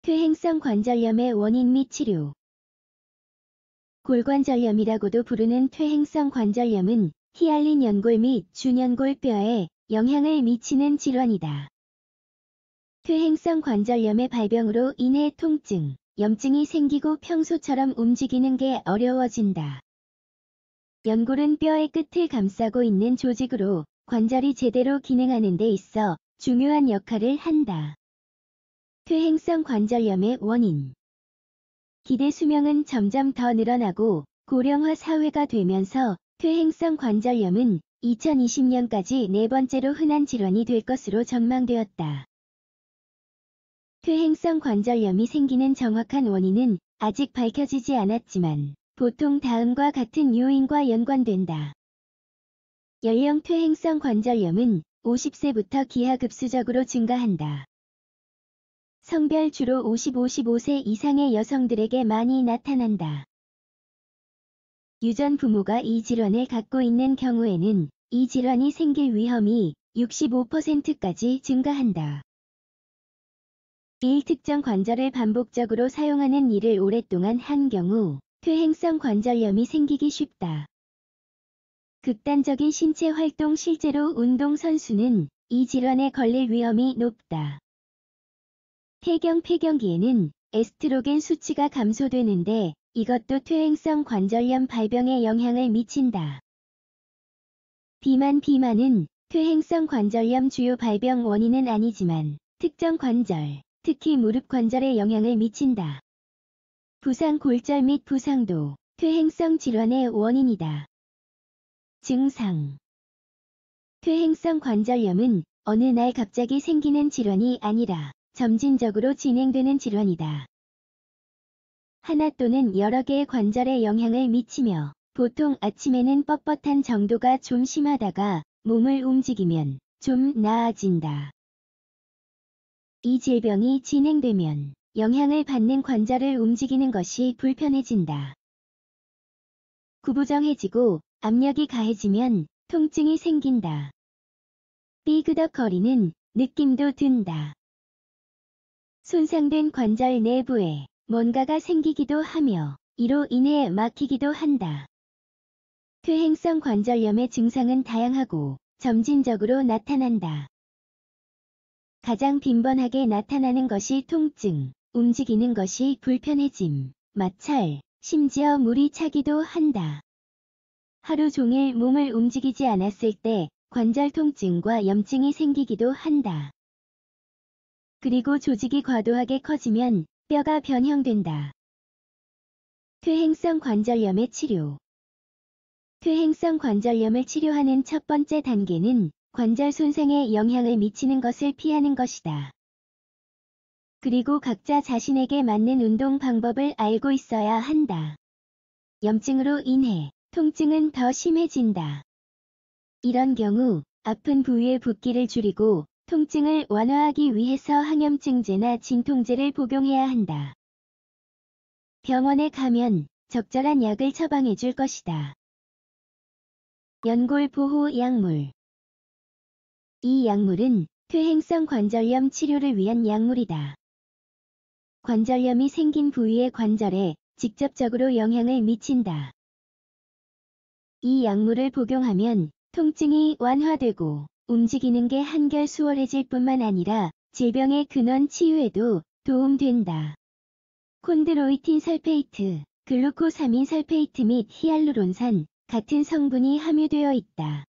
퇴행성 관절염의 원인 및 치료. 골관절염이라고도 부르는 퇴행성 관절염은 히알린 연골 및 준연골 뼈에 영향을 미치는 질환이다. 퇴행성 관절염의 발병으로 인해 통증, 염증이 생기고 평소처럼 움직이는 게 어려워진다. 연골은 뼈의 끝을 감싸고 있는 조직으로 관절이 제대로 기능하는 데 있어 중요한 역할을 한다. 퇴행성 관절염의 원인. 기대 수명은 점점 더 늘어나고 고령화 사회가 되면서 퇴행성 관절염은 2020년까지 네 번째로 흔한 질환이 될 것으로 전망되었다. 퇴행성 관절염이 생기는 정확한 원인은 아직 밝혀지지 않았지만 보통 다음과 같은 요인과 연관된다. 연령. 퇴행성 관절염은 50세부터 기하급수적으로 증가한다. 성별. 주로 55세 이상의 여성들에게 많이 나타난다. 유전 부모가 이 질환을 갖고 있는 경우에는 이 질환이 생길 위험이 65%까지 증가한다. 특정 관절을 반복적으로 사용하는 일을 오랫동안 한 경우 퇴행성 관절염이 생기기 쉽다. 극단적인 신체 활동. 실제로 운동선수는 이 질환에 걸릴 위험이 높다. 폐경기에는 에스트로겐 수치가 감소되는데 이것도 퇴행성 관절염 발병에 영향을 미친다. 비만은 퇴행성 관절염 주요 발병 원인은 아니지만 특정 관절, 특히 무릎 관절에 영향을 미친다. 부상. 골절 및 부상도 퇴행성 질환의 원인이다. 증상. 퇴행성 관절염은 어느 날 갑자기 생기는 질환이 아니라 점진적으로 진행되는 질환이다. 하나 또는 여러 개의 관절에 영향을 미치며 보통 아침에는 뻣뻣한 정도가 좀 심하다가 몸을 움직이면 좀 나아진다. 이 질병이 진행되면 영향을 받는 관절을 움직이는 것이 불편해진다. 구부정해지고 압력이 가해지면 통증이 생긴다. 삐그덕거리는 느낌도 든다. 손상된 관절 내부에 뭔가가 생기기도 하며 이로 인해 막히기도 한다. 퇴행성 관절염의 증상은 다양하고 점진적으로 나타난다. 가장 빈번하게 나타나는 것이 통증, 움직이는 것이 불편해짐, 마찰, 심지어 물이 차기도 한다. 하루 종일 몸을 움직이지 않았을 때 관절 통증과 염증이 생기기도 한다. 그리고 조직이 과도하게 커지면 뼈가 변형된다. 퇴행성 관절염의 치료. 퇴행성 관절염을 치료하는 첫 번째 단계는 관절 손상에 영향을 미치는 것을 피하는 것이다. 그리고 각자 자신에게 맞는 운동 방법을 알고 있어야 한다. 염증으로 인해 통증은 더 심해진다. 이런 경우 아픈 부위의 붓기를 줄이고 통증을 완화하기 위해서 항염증제나 진통제를 복용해야 한다. 병원에 가면 적절한 약을 처방해 줄 것이다. 연골 보호 약물. 이 약물은 퇴행성 관절염 치료를 위한 약물이다. 관절염이 생긴 부위의 관절에 직접적으로 영향을 미친다. 이 약물을 복용하면 통증이 완화되고 움직이는 게 한결 수월해질 뿐만 아니라 질병의 근원 치유에도 도움된다. 콘드로이틴 설페이트, 글루코사민 설페이트 및 히알루론산 같은 성분이 함유되어 있다.